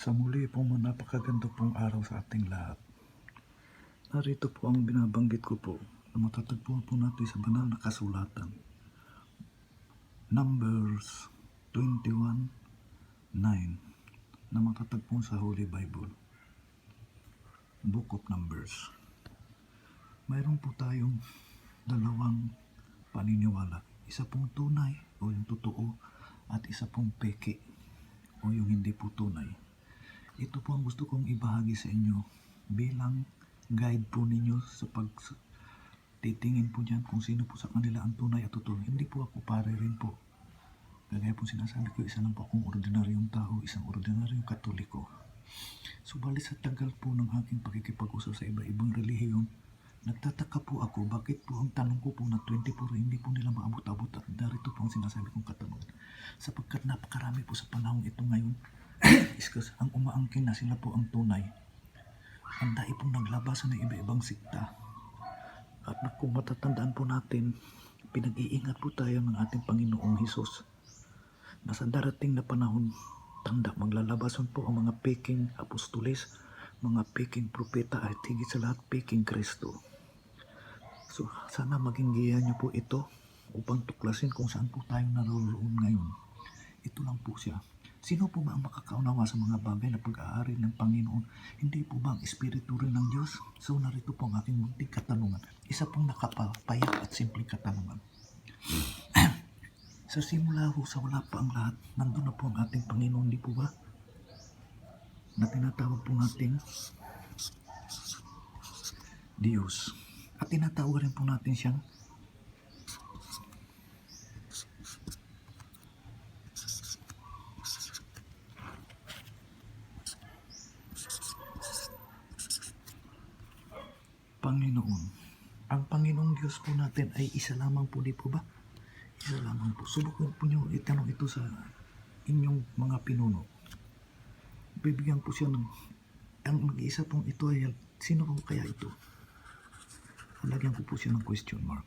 Sa muli pong napakaganda pong araw sa ating lahat. Narito po ang binabanggit ko po na matatagpuan po natin sa banal na kasulatan. Numbers 21:9 na matatagpuan sa Holy Bible. Book of Numbers. Mayroon po tayong dalawang paniniwala. Isa pong tunay o yung totoo at isa pong peke o yung hindi po tunay. Ito po ang gusto kong ibahagi sa inyo bilang guide po ninyo sa titingin po dyan kung sino po sa kanila ang tunay at totoo. Hindi po ako pare rin po. Kagaya po sinasabi ko, isa lang po akong ordinaryong tao, isang ordinaryong katoliko. Subalit sa tagal po ng aking pakikipag-usap sa iba-ibang relihiyon, nagtataka po ako bakit po ang tanong ko po na 24 hindi po nila maabot-abot at darito po ang sinasabi kong katanungan. Sapagkat napakarami po sa panahon ito ngayon, ang umaangkin na sila po ang tunay. Ang dai pong naglabasan ng iba-ibang sikta. At kung matatandaan po natin, pinag-iingat po tayo ng ating Panginoong Hesus na sa darating na panahon, tanda, maglalabasan po ang mga peking apostoles, mga peking propeta at higit sa lahat peking Kristo. So sana maging giya niyo po ito upang tuklasin kung saan po tayo naroon ngayon. Ito lang po siya. Sino po ba ang makakaunawa sa mga bagay na pag-aari ng Panginoon? Hindi po ba ang Espiritu rin ng Diyos? So narito po ang aking munting katanungan. Isa pong nakapapayak at simpleng katanungan. Sa simula ho, sa wala pa ang lahat, nandun na po ang ating Panginoon, di po ba? Na tinatawag po natin Diyos. At tinatawag rin po natin siyang Panginoon. Ang Panginoong Diyos po natin ay isa lamang po, di po ba? Isa lamang po. Subukan po niyo itanong ito sa inyong mga pinuno. Bibigyan po siya ng ang mag-isa pong ito ay sino po kaya ito? Lagyan ko po siya ng question mark.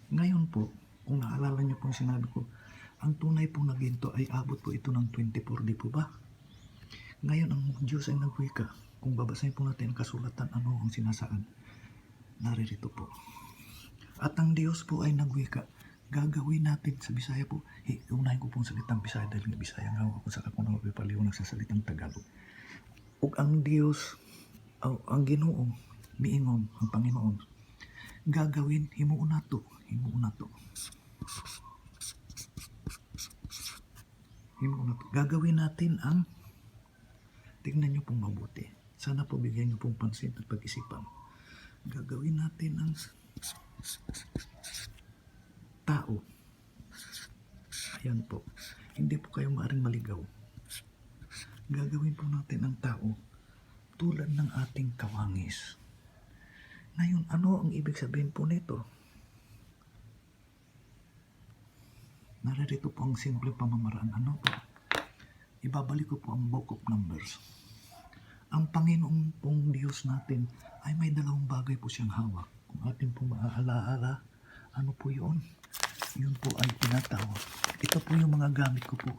Ngayon po, kung naalala niyo pong sinabi ko, ang tunay pong naginto ay abot po ito ng 24, di po ba? Ngayon, ang Diyos ay nagwika. Kung babasahin po natin ang kasulatan, ano ang sinasaan? Naririto po. At ang Diyos po ay nagwika. Gagawin natin sa Bisaya po. Unahin ko pong salitang Bisaya dahil nga Bisaya nga ako sa ako na mapipaliwanag sa salitang Tagalog. Ug ang Diyos, ang Ginoo, miingon, ang Panginoon, gagawin, himuon nato. Himuon nato. Gagawin natin ang, tingnan nyo pong mabuti. Sana po bigyan nyo pong pansin at pag-isipan. Gagawin natin ang tao. Ayan po. Hindi po kayo maaaring maligaw. Gagawin po natin ang tao tulad ng ating kawangis. Ngayon, ano ang ibig sabihin po nito? Naririto po ang simple pamamaraan. Ano po? Ibabalik ko po ang Book of Numbers. Ang Panginoong pong Diyos natin ay may dalawang bagay po siyang hawak. Kung atin pong maaalaala, ano po yun? Yun po ay tinatawag. Ito po yung mga gamit ko po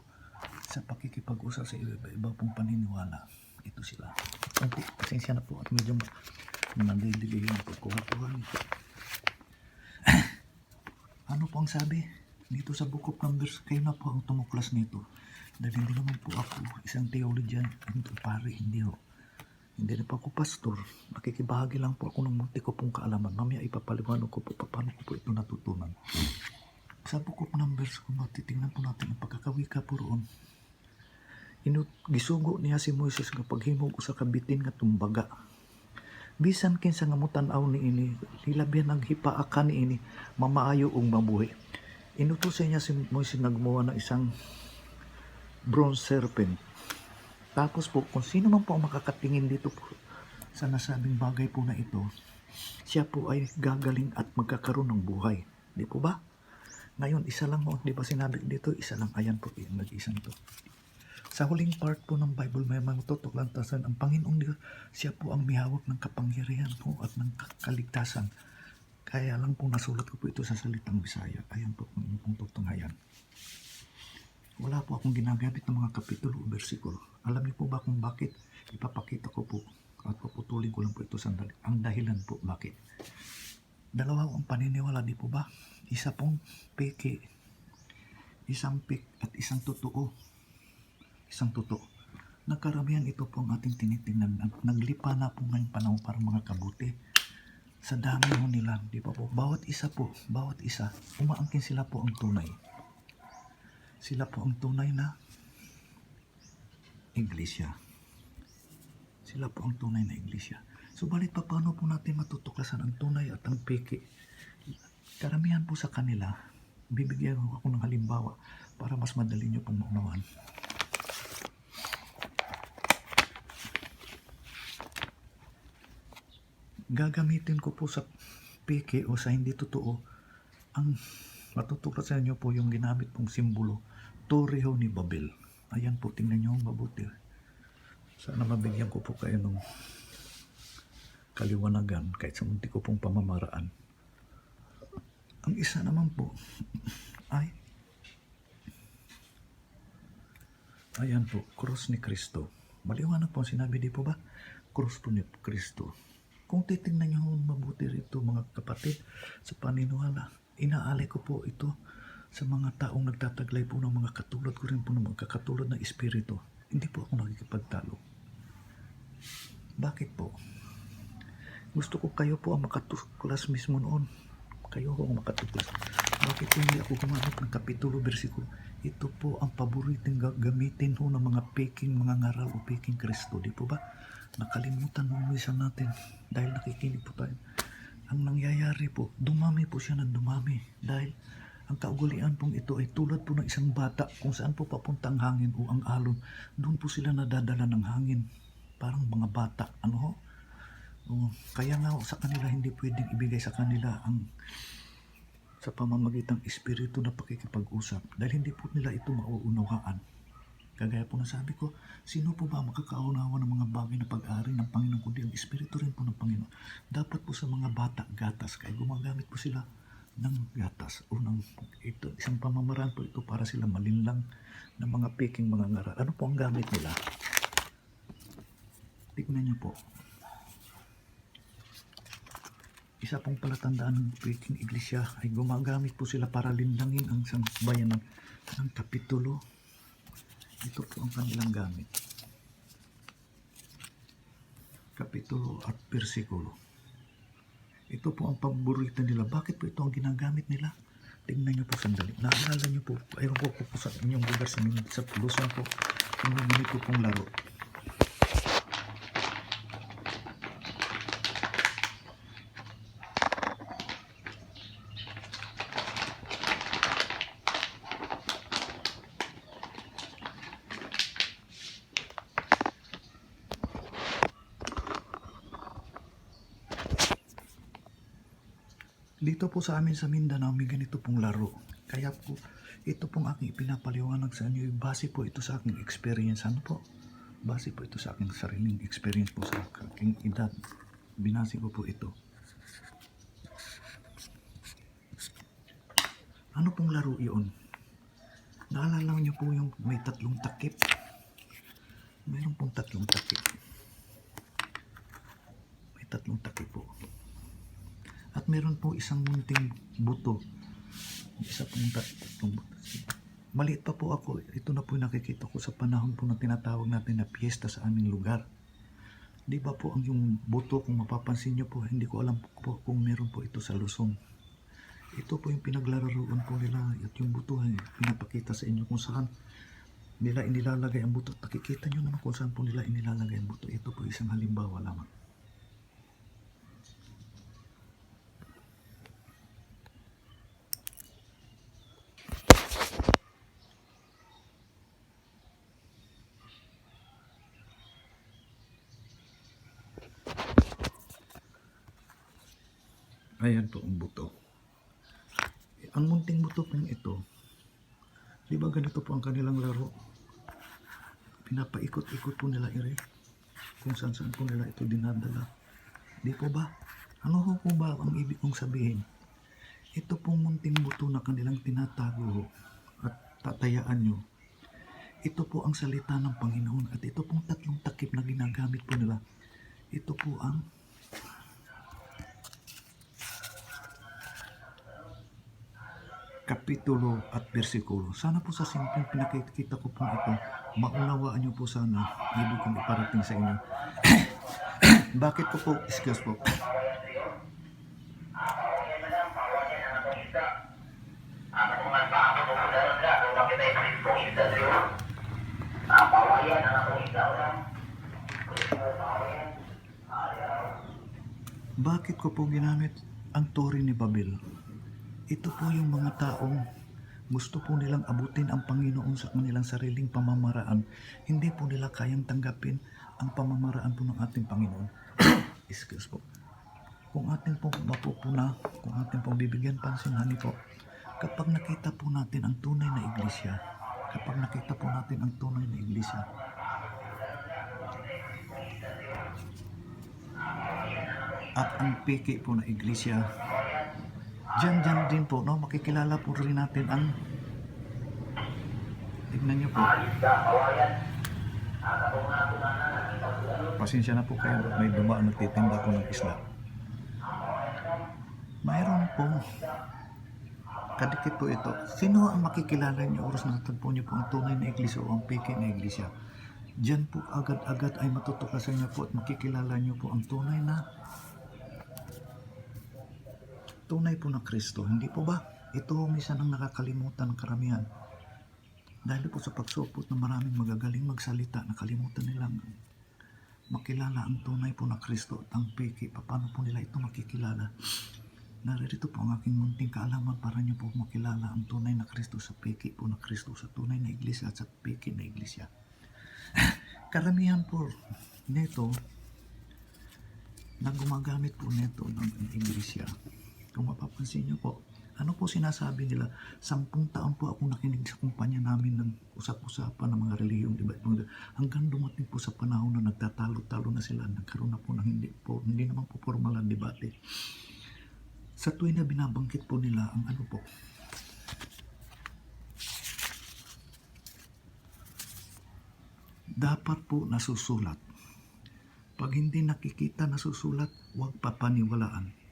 sa pakikipag-usap sa iba pong paniniwala. Ito sila. Okay, pasensya na po at medyo nandilihin na po. Kuha-kuha nito. Ano po ang sabi? Dito sa Book of Numbers, kayo na po ang tumuklas nito. Dahil hindi naman po ako isang theologian, hindi pare, hindi ho. Hindi na po ako pastor. Nakikibahagi lang po ako ng munti ko pong kaalaman. Mamaya ipapaliwanag ko po paano ko po ito natutunan. Sa Book of Numbers, kung matitingnan po natin ang pagkakawika po roon, gisugo niya si Moises nga paghimog sa kabitin nga tumbaga. Bisan kinsa nga mutanaw ni ini, hilabyan ang hipaaka ni ini, mamaayo ug mabuhi. Inutusan niya si Moises nagmuha ng isang bronze serpent. Tapos po, kung sino man po ang makakatingin dito po sa nasabing bagay po na ito, siya po ay gagaling at magkakaroon ng buhay. Di po ba? Ngayon, isa lang mo, di ba sinabi dito, isa lang, ayan po, yung nag-isang to. Sa huling part po ng Bible, may mga tutuklantasan, ang Panginoong Diyos, siya po ang mihawak ng kapangyarihan po at ng kaligtasan. Kaya lang po nasulat ko po ito sa salitang Bisaya. Ayan po, kung pong tutunghayan. wala po akong ginagamit ng mga kapitulo o bersikulo. Alam niyo po ba kung bakit? Ipapakita ko po at paputulin ko lang po ito sandali. Ang dahilan po bakit. Dalawa ang paniniwala, di po ba? Isa pong peke, isang fake at isang totoo. Isang totoo. Nagkaramihan ito po ang ating tinitingnan. Naglipa na po ngayong panahon para mga kabuti. Sa dami mo nila, di ba po? Bawat isa, umaangkin sila po ang tunay. Sila po ang tunay na iglesia. Sila po ang tunay na iglesia. Subalit pa, paano po natin matutuklasan ang tunay at ang peke? Karamihan po sa kanila, bibigyan ako ng halimbawa para mas madali nyo pong maunawaan. Gagamitin ko po sa peke o sa hindi totoo, ang matutuklasan nyo po yung ginamit pong simbolo, Torre ni Babel. Ayan po, tingnan nyo mabuti. Sana mabigyan ko po kayo ng kaliwanagan kahit sa munti ko pong pamamaraan. Ang isa naman po ay ayan po, cross ni Kristo. Maliwanag po ang sinabi, di po ba? Cross po ni Kristo. Kung titingnan nyo mabuti rito mga kapatid sa paniniwala, inaalay ko po ito sa mga taong nagtataglay po ng mga katulad ko rin po ng mga kakatulad ng Espiritu. Hindi po ako nakikipagtalo. Bakit po? Gusto ko kayo po ang makatuklas mismo noon. Kayo po ang makatuklas. Bakit hindi ako gumamit ng kapitulo, bersikulo? Ito po ang paboritong gamitin ho ng mga peking mga ngaral o peking Kristo. Di po ba? Nakalimutan mo isa natin dahil nakikinig po tayo. Ang nangyayari po, dumami po siya ng dumami dahil ang kaugalian pong ito ay tulad po ng isang bata kung saan po papunta ang hangin o ang alon. Doon po sila nadadala ng hangin. Parang mga bata. Ano ho? Kaya nga sa kanila hindi pwedeng ibigay sa kanila ang sa pamamagitang espiritu na pakikipag-usap dahil hindi po nila ito mauunawaan. Kagaya po na sabi ko, sino po ba makakaunawa ng mga bagay na pag-aari ng Panginoon kundi ang espiritu rin po ng Panginoon. Dapat po sa mga bata gatas, kaya gumagamit po sila ng gatas o ng ito, isang pamamaraan po ito para sila malinlang ng mga peking mga ngaral. Ano po ang gamit nila? Tignan niyo po. Isa pong palatandaan ng peking iglesia ay gumagamit po sila para linlangin ang isang bayan ng kapitulo. Ito po ang kanilang gamit. Kapitulo at bersikulo. Ito po ang paborito nila. Bakit po ito ang ginagamit nila? Tingnan niyo po sandali. Naalala niyo po, ayun po sa inyong lugar sa Luzon po, yung ganito pong laro. Dito po sa amin sa Mindanao, may ganito pong laro. Kaya po, ito pong aking pinapaliwanag sa inyo. Base po ito sa aking experience. Ano po? Base po ito sa aking sariling experience po sa aking edad. Binasi ko po ito. Ano pong laro iyon? Naalala niyo po yung may tatlong takip? Mayroon pong tatlong takip. May tatlong takip po. At meron po isang munting buto. Isa pong tatlong buto. Maliit pa po ako. Ito na po nakikita ko sa panahon po na tinatawag natin na piyesta sa aming lugar. Di ba po ang yung buto, kung mapapansin nyo po, hindi ko alam po kung meron po ito sa Luzon. Ito po yung pinaglalaroan po nila at yung buto ay pinapakita sa inyo kung saan nila inilalagay ang buto. Nakikita nyo naman kung saan po nila inilalagay ang buto. Ito po isang halimbawa lamang. Ayan po ang buto. Ang munting buto pong ito, di ba ganito po ang kanilang laro? Pinapaikot-ikot po nila ire kung saan po nila ito dinadala. Di po ba? Ano po ba ang ibig kong sabihin? Ito pong munting buto na kanilang tinatago at tatayaan nyo Ito po ang salita ng Panginoon at ito pong tatlong takip na ginagamit po nila. Ito po ang kapitulo at bersikulo. Sana po sa simpleng pinakikita ko po ito, maunawaan niyo po sana ibig kong iparating sa inyo. Bakit ko po, excuse po, bakit ko po ginamit ang Tore ni Babel? Ito po yung mga taong gusto po nilang abutin ang Panginoon sa kanilang sariling pamamaraan. Hindi po nila kayang tanggapin ang pamamaraan po ng ating Panginoon. Excuse po. Kung ating po mapupuna, kung ating po bibigyan pansin, hani po, kapag nakita po natin ang tunay na iglesia, kapag nakita po natin ang tunay na iglesia, at ang piki po na iglesia, dyan din po, no, makikilala po rin natin ang, tignan nyo po, pasensya na po kayo, may dumaan nagtitinda ko ng isda. Mayroon pong kadikit po ito. Sino ang makikilala niyo oras na natagpo niyo po ang tunay na iglesia o ang peke na iglesia? Diyan po agad-agad ay matutuklasan niyo po at makikilala niyo po ang tunay po na Kristo. Hindi po ba? Ito minsan ang nakakalimutan ng karamihan. Dahil po sa pagsupot ng maraming magagaling magsalita, nakalimutan nilang makilala ang tunay po na Kristo at ang peke. Paano po nila ito makikilala? Naririto po ang aking munting kaalaman para niyo po makilala ang tunay na Kristo sa peke po na Kristo, sa tunay na iglesia at sa peke na iglesia. Karamihan po nito na gumagamit po nito ng iglesia. Kung mapapansin niyo po, ano po sinasabi nila? 10 taon po ako nakinig sa kumpanya namin ng usap-usapan ng mga relihiyong iba't ibang. Hanggang dumating po sa panahon na nagtatalo-talo na sila, nagkaroon na po ng hindi naman po formal ang debate. Sa tuwing na binabangkit po nila ang ano po, dapat po nasusulat. Pag hindi nakikita nasusulat, huwag papaniwalaan.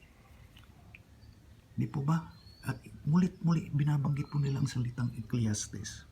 Di po ba? At mulit-muli binabanggit po nila ang salitang Ecclesiastes.